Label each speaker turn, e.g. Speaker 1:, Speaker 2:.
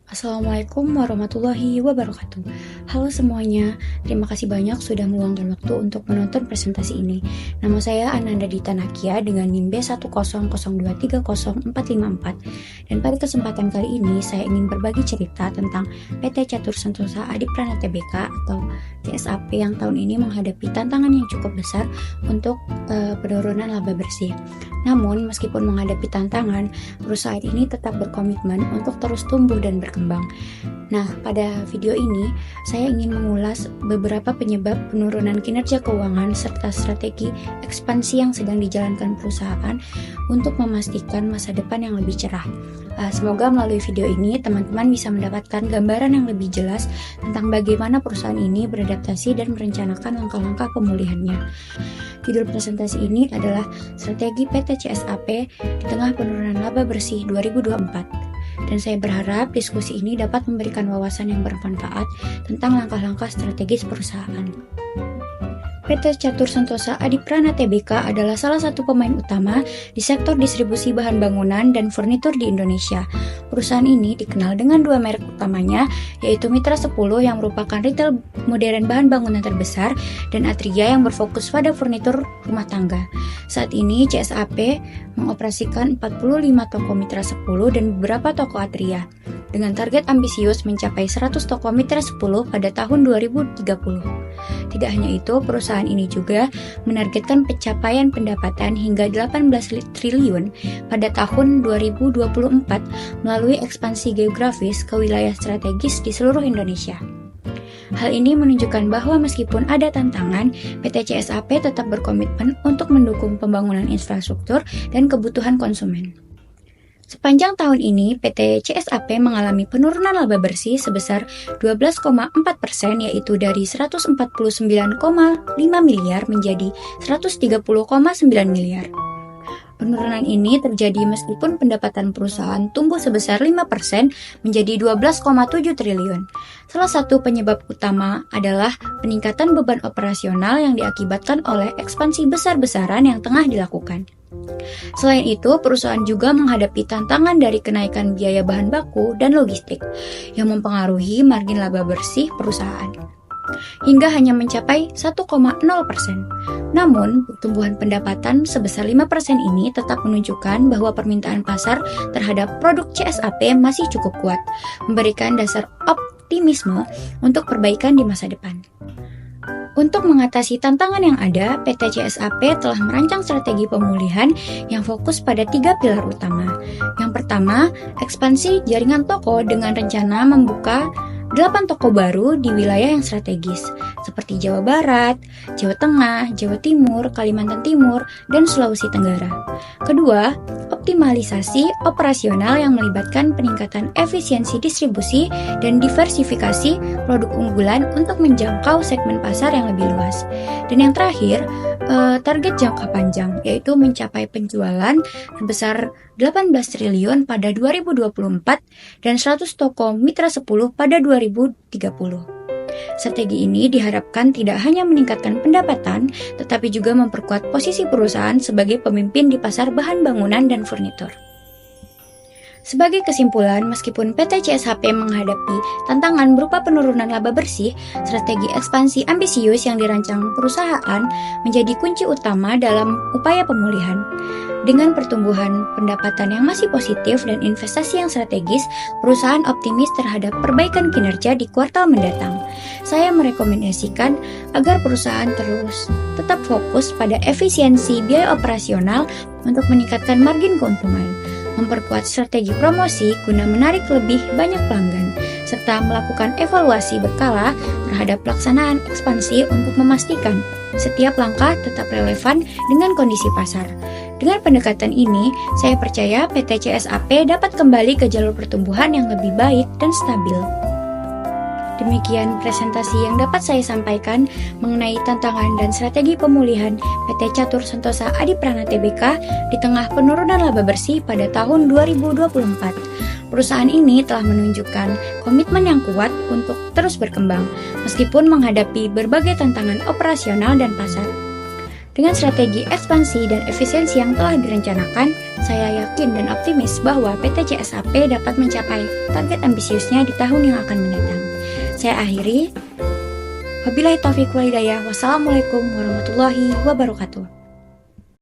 Speaker 1: Assalamualaikum warahmatullahi wabarakatuh. Halo semuanya, terima kasih banyak sudah meluangkan waktu untuk menonton presentasi ini. Nama saya Ananda Dita Nakia dengan NIM B100230454. Dan pada kesempatan kali ini saya ingin berbagi cerita tentang PT Catur Sentosa Adiprana Tbk atau CSAP yang tahun ini menghadapi tantangan yang cukup besar untuk penurunan laba bersih. Namun, meskipun menghadapi tantangan, perusahaan ini tetap berkomitmen untuk terus tumbuh dan berkembang. Nah, pada video ini, saya ingin mengulas beberapa penyebab penurunan kinerja keuangan serta strategi ekspansi yang sedang dijalankan perusahaan untuk memastikan masa depan yang lebih cerah. Semoga melalui video ini, teman-teman bisa mendapatkan gambaran yang lebih jelas tentang bagaimana perusahaan ini beradaptasi dan merencanakan langkah-langkah pemulihannya. Judul presentasi ini adalah Strategi PT CSAP di tengah penurunan laba bersih 2024. Dan saya berharap diskusi ini dapat memberikan wawasan yang bermanfaat tentang langkah-langkah strategis perusahaan. PT Catur Sentosa Adiprana Tbk adalah salah satu pemain utama di sektor distribusi bahan bangunan dan furnitur di Indonesia. Perusahaan ini dikenal dengan dua merek utamanya, yaitu Mitra 10 yang merupakan retail modern bahan bangunan terbesar dan Atria yang berfokus pada furnitur rumah tangga. Saat ini CSAP mengoperasikan 45 toko Mitra 10 dan beberapa toko Atria, dengan target ambisius mencapai 100 toko Mitra 10 pada tahun 2030. Tidak hanya itu, perusahaan ini juga menargetkan pencapaian pendapatan hingga 18 triliun pada tahun 2024 melalui ekspansi geografis ke wilayah strategis di seluruh Indonesia. Hal ini menunjukkan bahwa meskipun ada tantangan, PT CSAP tetap berkomitmen untuk mendukung pembangunan infrastruktur dan kebutuhan konsumen. Sepanjang tahun ini, PT CSAP mengalami penurunan laba bersih sebesar 12,4%, yaitu dari 149,5 miliar menjadi 130,9 miliar. Penurunan ini terjadi meskipun pendapatan perusahaan tumbuh sebesar 5% menjadi 12,7 triliun. Salah satu penyebab utama adalah peningkatan beban operasional yang diakibatkan oleh ekspansi besar-besaran yang tengah dilakukan. Selain itu, perusahaan juga menghadapi tantangan dari kenaikan biaya bahan baku dan logistik yang mempengaruhi margin laba bersih perusahaan hingga hanya mencapai 1,0%. Namun, pertumbuhan pendapatan sebesar 5% ini tetap menunjukkan bahwa permintaan pasar terhadap produk CSAP masih cukup kuat, memberikan dasar optimisme untuk perbaikan di masa depan. Untuk mengatasi tantangan yang ada, PT CSAP telah merancang strategi pemulihan yang fokus pada 3 pilar utama. Yang pertama, ekspansi jaringan toko dengan rencana membuka 8 toko baru di wilayah yang strategis, seperti Jawa Barat, Jawa Tengah, Jawa Timur, Kalimantan Timur, dan Sulawesi Tenggara. Kedua, optimalisasi operasional yang melibatkan peningkatan efisiensi distribusi dan diversifikasi produk unggulan untuk menjangkau segmen pasar yang lebih luas. Dan yang terakhir, target jangka panjang, yaitu mencapai penjualan sebesar 18 triliun pada 2024 dan 100 toko Mitra 10 pada 2030. Strategi ini diharapkan tidak hanya meningkatkan pendapatan, tetapi juga memperkuat posisi perusahaan sebagai pemimpin di pasar bahan bangunan dan furnitur. Sebagai kesimpulan, meskipun PT CSAP menghadapi tantangan berupa penurunan laba bersih, strategi ekspansi ambisius yang dirancang perusahaan menjadi kunci utama dalam upaya pemulihan. Dengan pertumbuhan pendapatan yang masih positif dan investasi yang strategis, perusahaan optimis terhadap perbaikan kinerja di kuartal mendatang. Saya merekomendasikan agar perusahaan terus tetap fokus pada efisiensi biaya operasional untuk meningkatkan margin keuntungan, memperkuat strategi promosi guna menarik lebih banyak pelanggan, serta melakukan evaluasi berkala terhadap pelaksanaan ekspansi untuk memastikan setiap langkah tetap relevan dengan kondisi pasar. Dengan pendekatan ini, saya percaya PT CSAP dapat kembali ke jalur pertumbuhan yang lebih baik dan stabil. Demikian presentasi yang dapat saya sampaikan mengenai tantangan dan strategi pemulihan PT Catur Sentosa Adiprana Tbk di tengah penurunan laba bersih pada tahun 2024. Perusahaan ini telah menunjukkan komitmen yang kuat untuk terus berkembang, meskipun menghadapi berbagai tantangan operasional dan pasar. Dengan strategi ekspansi dan efisiensi yang telah direncanakan, saya yakin dan optimis bahwa PT CSAP dapat mencapai target ambisiusnya di tahun yang akan mendatang. Saya akhiri. Wabillahi taufiq wal hidayah. Wassalamualaikum warahmatullahi wabarakatuh.